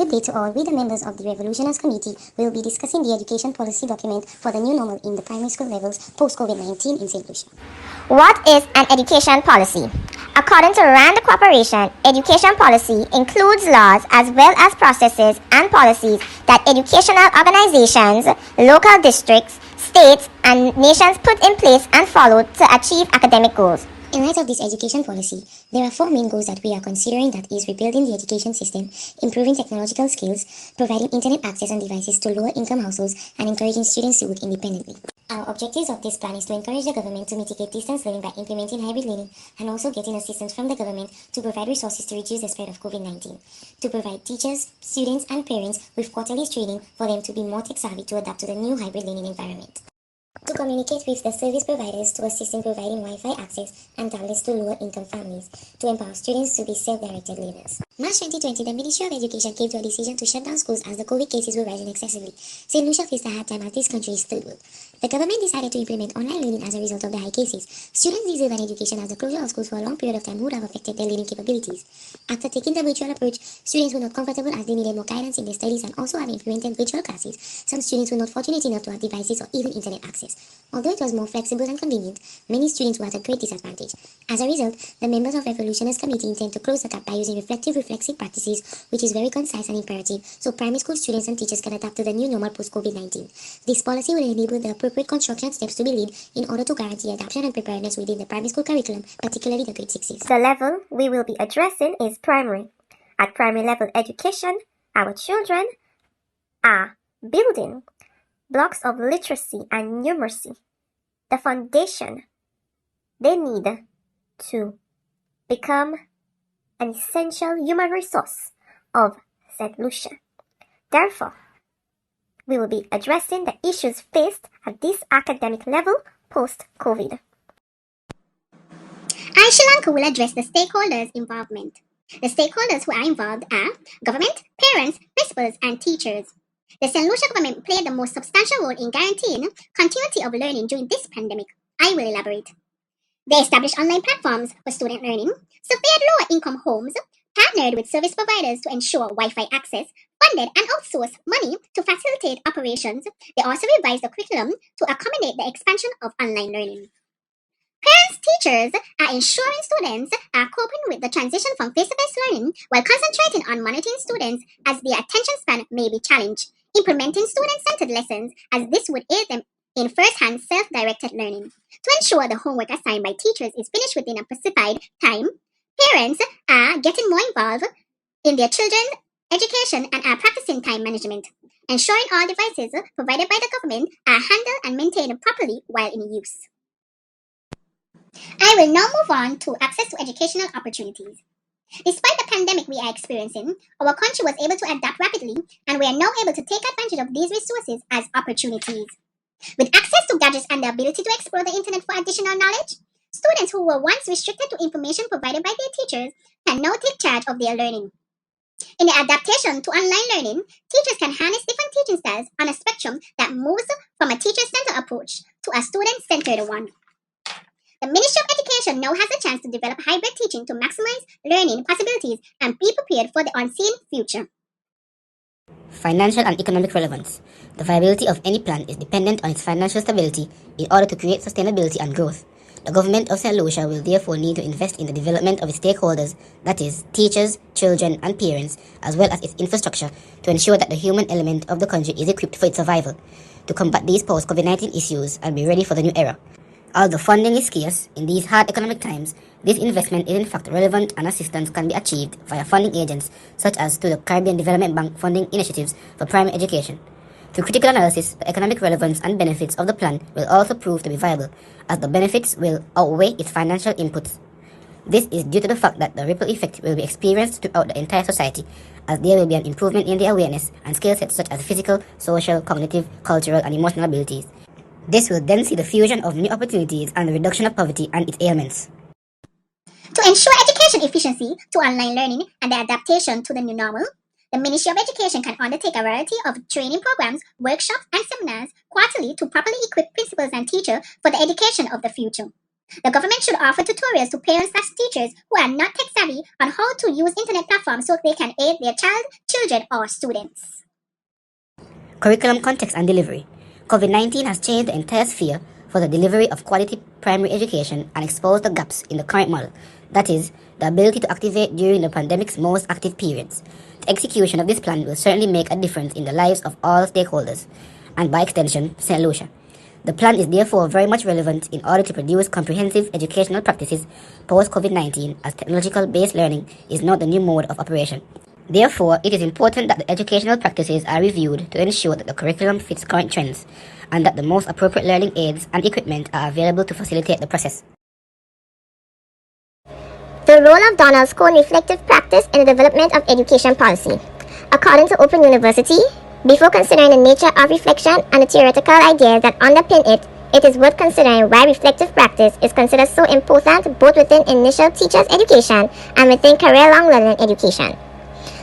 Good day to all. We, the members of the Revolutioners Committee, will be discussing the education policy document for the new normal in the primary school levels post-COVID-19 in St. Lucia. What is an education policy? According to RAND Corporation, education policy includes laws as well as processes and policies that educational organizations, local districts, states, and nations put in place and follow to achieve academic goals. In light of this education policy, there are 4 main goals that we are considering, that is rebuilding the education system, improving technological skills, providing internet access and devices to lower income households, and encouraging students to work independently. Our objectives of this plan is to encourage the government to mitigate distance learning by implementing hybrid learning and also getting assistance from the government to provide resources to reduce the spread of COVID-19, to provide teachers, students, and parents with quarterly training for them to be more tech savvy to adapt to the new hybrid learning environment, to communicate with the service providers to assist in providing Wi-Fi access and tablets to lower-income families, to empower students to be self-directed learners. March 2020, the Ministry of Education came to a decision to shut down schools as the COVID cases were rising excessively. St. Lucia faced a hard time as this country is third world. The government decided to implement online learning as a result of the high cases. Students deserve an education, as the closure of schools for a long period of time would have affected their learning capabilities. After taking the virtual approach, students were not comfortable as they needed more guidance in their studies, and also having implemented virtual classes, some students were not fortunate enough to have devices or even internet access. Although it was more flexible and convenient, many students were at a great disadvantage. As a result, the members of Revolutioners Committee intend to close the gap by using reflexive practices, which is very concise and imperative, so primary school students and teachers can adapt to the new normal post-COVID-19. This policy will enable the appropriate construction steps to be laid in order to guarantee adaptation and preparedness within the primary school curriculum, particularly the grade 6s. The level we will be addressing is primary. At primary level education, our children are building blocks of literacy and numeracy, the foundation they need to become an essential human resource of St. Lucia. Therefore, we will be addressing the issues faced at this academic level post-COVID. Aisha will address the stakeholders' involvement. The stakeholders who are involved are government, parents, principals, and teachers. The St. Lucia government played the most substantial role in guaranteeing continuity of learning during this pandemic. I will elaborate. They established online platforms for student learning, surveyed lower-income homes, partnered with service providers to ensure Wi-Fi access, funded and outsourced money to facilitate operations. They also revised the curriculum to accommodate the expansion of online learning. Parents, teachers are ensuring students are coping with the transition from face-to-face learning while concentrating on monitoring students as their attention span may be challenged, implementing student-centered lessons as this would aid them in first-hand self-directed learning. To ensure the homework assigned by teachers is finished within a specified time, parents are getting more involved in their children's education and are practicing time management, ensuring all devices provided by the government are handled and maintained properly while in use. I will now move on to access to educational opportunities. Despite the pandemic we are experiencing, our country was able to adapt rapidly, and we are now able to take advantage of these resources as opportunities. With access to gadgets and the ability to explore the internet for additional knowledge, students who were once restricted to information provided by their teachers can now take charge of their learning. In the adaptation to online learning, teachers can harness different teaching styles on a spectrum that moves from a teacher-centered approach to a student-centered one. The Ministry of Education now has a chance to develop hybrid teaching to maximize learning possibilities and be prepared for the unseen future. Financial and economic relevance. The viability of any plan is dependent on its financial stability in order to create sustainability and growth. The government of St. Lucia will therefore need to invest in the development of its stakeholders, that is, teachers, children, and parents, as well as its infrastructure, to ensure that the human element of the country is equipped for its survival, to combat these post-COVID-19 issues and be ready for the new era. Although funding is scarce in these hard economic times, this investment is in fact relevant, and assistance can be achieved via funding agents such as through the Caribbean Development Bank funding initiatives for primary education. Through critical analysis, the economic relevance and benefits of the plan will also prove to be viable, as the benefits will outweigh its financial inputs. This is due to the fact that the ripple effect will be experienced throughout the entire society, as there will be an improvement in the awareness and skill sets such as physical, social, cognitive, cultural, and emotional abilities. This will then see the fusion of new opportunities and the reduction of poverty and its ailments. To ensure education efficiency to online learning and the adaptation to the new normal, the Ministry of Education can undertake a variety of training programs, workshops, and seminars quarterly to properly equip principals and teachers for the education of the future. The government should offer tutorials to parents/teachers who are not tech savvy on how to use internet platforms so they can aid their children, or students. Curriculum context and delivery. COVID-19 has changed the entire sphere for the delivery of quality primary education and exposed the gaps in the current model, that is, the ability to activate during the pandemic's most active periods. The execution of this plan will certainly make a difference in the lives of all stakeholders, and by extension, St. Lucia. The plan is therefore very much relevant in order to produce comprehensive educational practices post-COVID-19, as technological-based learning is not the new mode of operation. Therefore, it is important that the educational practices are reviewed to ensure that the curriculum fits current trends and that the most appropriate learning aids and equipment are available to facilitate the process. The role of Donald's Cone reflective practice in the development of education policy. According to Open University, before considering the nature of reflection and the theoretical ideas that underpin it, it is worth considering why reflective practice is considered so important both within initial teacher's education and within career-long learning education.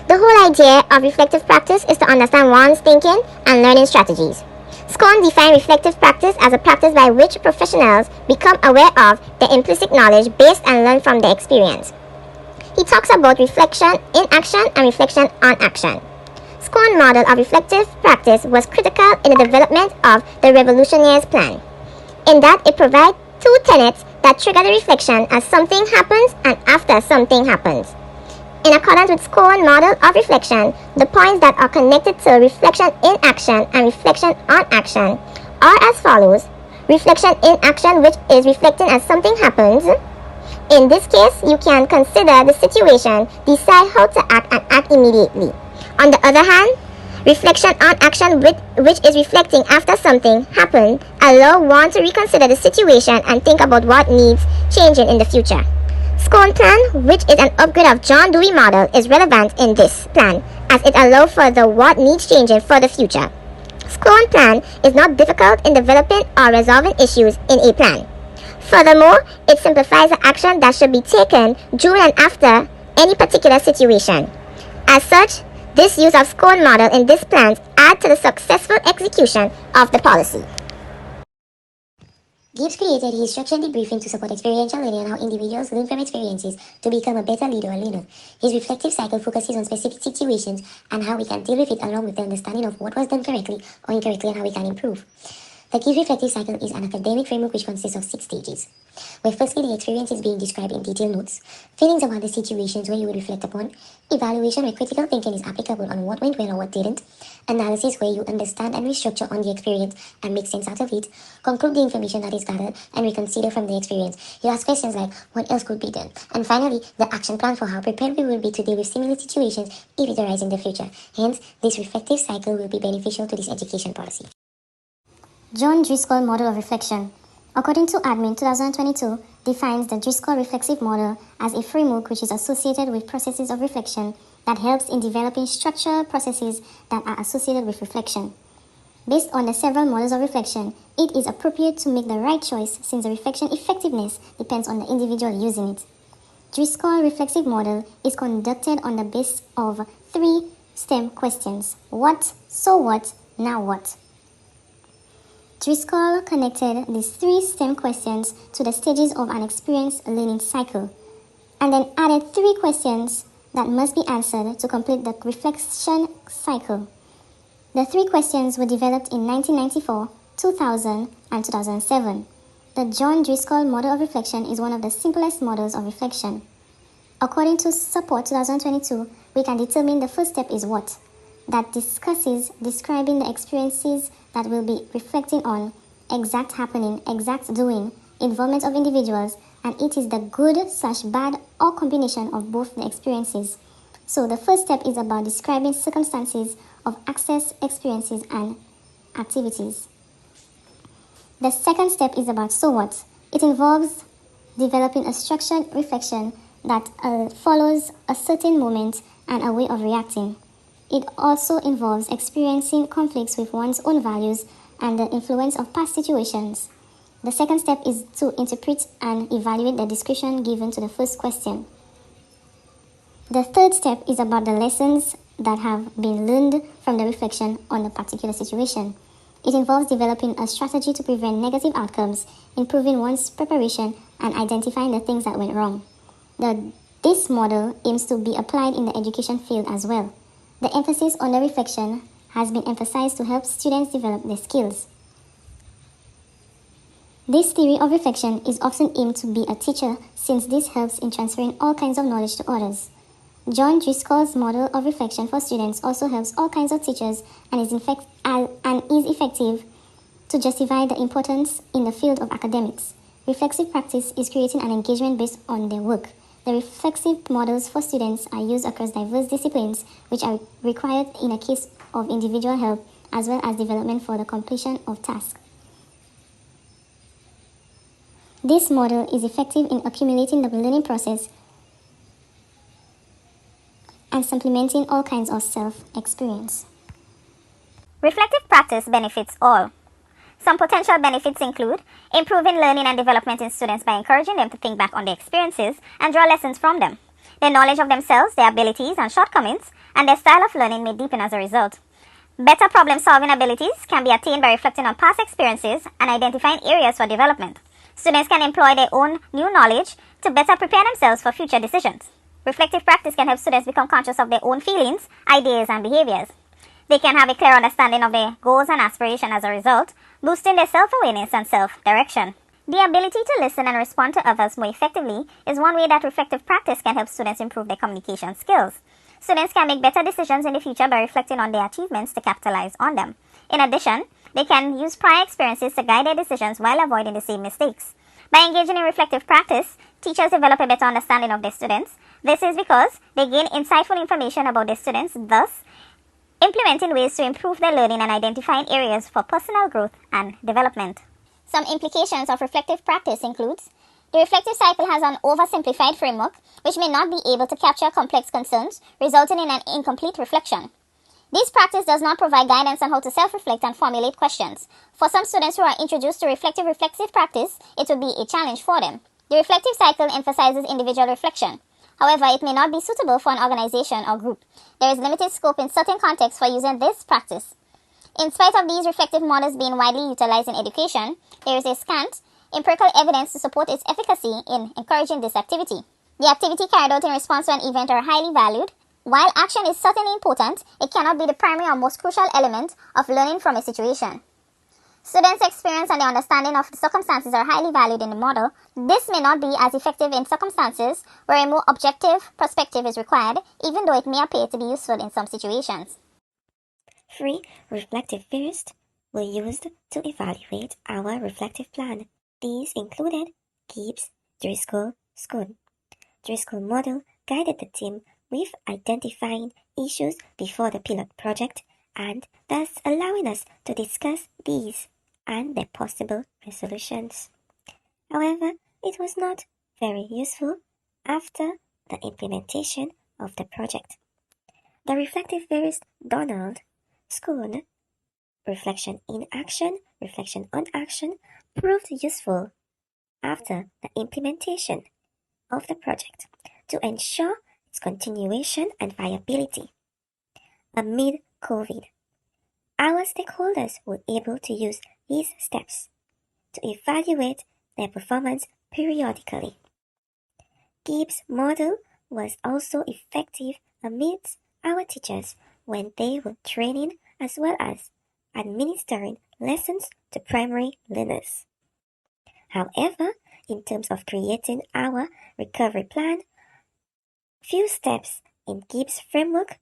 The whole idea of reflective practice is to understand one's thinking and learning strategies. Scone defined reflective practice as a practice by which professionals become aware of their implicit knowledge based and learn from their experience. He talks about reflection in action and reflection on action. Scone's model of reflective practice was critical in the development of the Revolutionaries' Plan, in that it provides two tenets that trigger the reflection as something happens and after something happens. In accordance with Scone's model of reflection, the points that are connected to reflection in action and reflection on action are as follows. Reflection in action, which is reflecting as something happens. In this case, you can consider the situation, decide how to act, and act immediately. On the other hand, reflection on action, which is reflecting after something happened, allow one to reconsider the situation and think about what needs changing in the future. Scone plan, which is an upgrade of John Dewey model, is relevant in this plan as it allows for the what needs changing for the future. Scone plan is not difficult in developing or resolving issues in a plan. Furthermore, it simplifies the action that should be taken during and after any particular situation. As such, this use of Scone model in this plan adds to the successful execution of the policy. Gibbs created his structured debriefing to support experiential learning and how individuals learn from experiences to become a better leader or learner. His reflective cycle focuses on specific situations and how we can deal with it along with the understanding of what was done correctly or incorrectly and how we can improve. The Gibbs reflective cycle is an academic framework which consists of 6 stages, where firstly the experience is being described in detailed notes, feelings about the situations where you would reflect upon, evaluation where critical thinking is applicable on what went well or what didn't, analysis where you understand and restructure on the experience and make sense out of it, conclude the information that is gathered and reconsider from the experience. You ask questions like what else could be done, and finally the action plan for how prepared we will be to deal with similar situations if it arises in the future. Hence, this reflective cycle will be beneficial to this education policy. John Driscoll Model of Reflection, according to Admin 2022, defines the Driscoll reflexive model as a framework which is associated with processes of reflection that helps in developing structural processes that are associated with reflection. Based on the several models of reflection, it is appropriate to make the right choice since the reflection effectiveness depends on the individual using it. Driscoll reflexive model is conducted on the basis of 3 STEM questions: what, so what, now what. Driscoll connected these 3 STEM questions to the stages of an experienced learning cycle, and then added 3 questions that must be answered to complete the reflection cycle. The 3 questions were developed in 1994, 2000, and 2007. The John Driscoll model of reflection is one of the simplest models of reflection. According to Support 2022, we can determine the first step is what, that discusses describing the experiences that we'll be reflecting on, exact happening, exact doing, involvement of individuals, and it is the good/bad or combination of both the experiences. So the first step is about describing circumstances of access, experiences, and activities. The second step is about so what. It involves developing a structured reflection that follows a certain moment and a way of reacting. It also involves experiencing conflicts with one's own values and the influence of past situations. The second step is to interpret and evaluate the description given to the first question. The third step is about the lessons that have been learned from the reflection on a particular situation. It involves developing a strategy to prevent negative outcomes, improving one's preparation, and identifying the things that went wrong. This model aims to be applied in the education field as well. The emphasis on the reflection has been emphasized to help students develop their skills. This theory of reflection is often aimed to be a teacher since this helps in transferring all kinds of knowledge to others. John Driscoll's model of reflection for students also helps all kinds of teachers and is effective to justify the importance in the field of academics. Reflexive practice is creating an engagement based on their work. The reflexive models for students are used across diverse disciplines which are required in a case of individual help as well as development for the completion of tasks. This model is effective in accumulating the learning process and supplementing all kinds of self-experience. Reflective practice benefits all. Some potential benefits include improving learning and development in students by encouraging them to think back on their experiences and draw lessons from them. Their knowledge of themselves, their abilities and shortcomings, and their style of learning may deepen as a result. Better problem-solving abilities can be attained by reflecting on past experiences and identifying areas for development. Students can employ their own new knowledge to better prepare themselves for future decisions. Reflective practice can help students become conscious of their own feelings, ideas, and behaviors. They can have a clear understanding of their goals and aspirations as a result, boosting their self-awareness and self-direction. The ability to listen and respond to others more effectively is one way that reflective practice can help students improve their communication skills. Students can make better decisions in the future by reflecting on their achievements to capitalize on them. In addition, they can use prior experiences to guide their decisions while avoiding the same mistakes. By engaging in reflective practice, teachers develop a better understanding of their students. This is because they gain insightful information about their students, thus implementing ways to improve their learning and identifying areas for personal growth and development. Some implications of reflective practice includes the reflective cycle has an oversimplified framework which may not be able to capture complex concerns, resulting in an incomplete reflection. This practice does not provide guidance on how to self-reflect and formulate questions. For some students who are introduced to reflective practice, it will be a challenge for them. The reflective cycle emphasizes individual reflection. However, it may not be suitable for an organization or group. There is limited scope in certain contexts for using this practice. In spite of these reflective models being widely utilized in education, there is a scant empirical evidence to support its efficacy in encouraging this activity. The activity carried out in response to an event are highly valued. While action is certainly important, it cannot be the primary or most crucial element of learning from a situation. Students' experience and their understanding of the circumstances are highly valued in the model. This may not be as effective in circumstances where a more objective perspective is required, even though it may appear to be useful in some situations. 3 reflective theorists were used to evaluate our reflective plan. These included Gibbs, Driscoll, Schoon. Driscoll model guided the team with identifying issues before the pilot project and thus allowing us to discuss these and their possible resolutions. However, it was not very useful after the implementation of the project. The reflective theorist Donald Schoon, reflection in action, reflection on action, proved useful after the implementation of the project to ensure its continuation and viability. Amid COVID, our stakeholders were able to use these steps to evaluate their performance periodically. Gibbs' model was also effective amidst our teachers when they were training as well as administering lessons to primary learners. However, in terms of creating our recovery plan, few steps in Gibbs' framework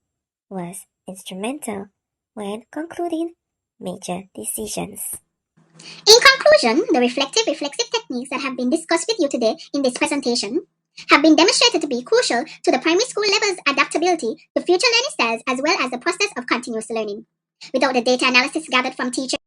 was instrumental when concluding major decisions. In conclusion, the reflective techniques that have been discussed with you today in this presentation have been demonstrated to be crucial to the primary school level's adaptability to future learning styles as well as the process of continuous learning. Without the data analysis gathered from teachers,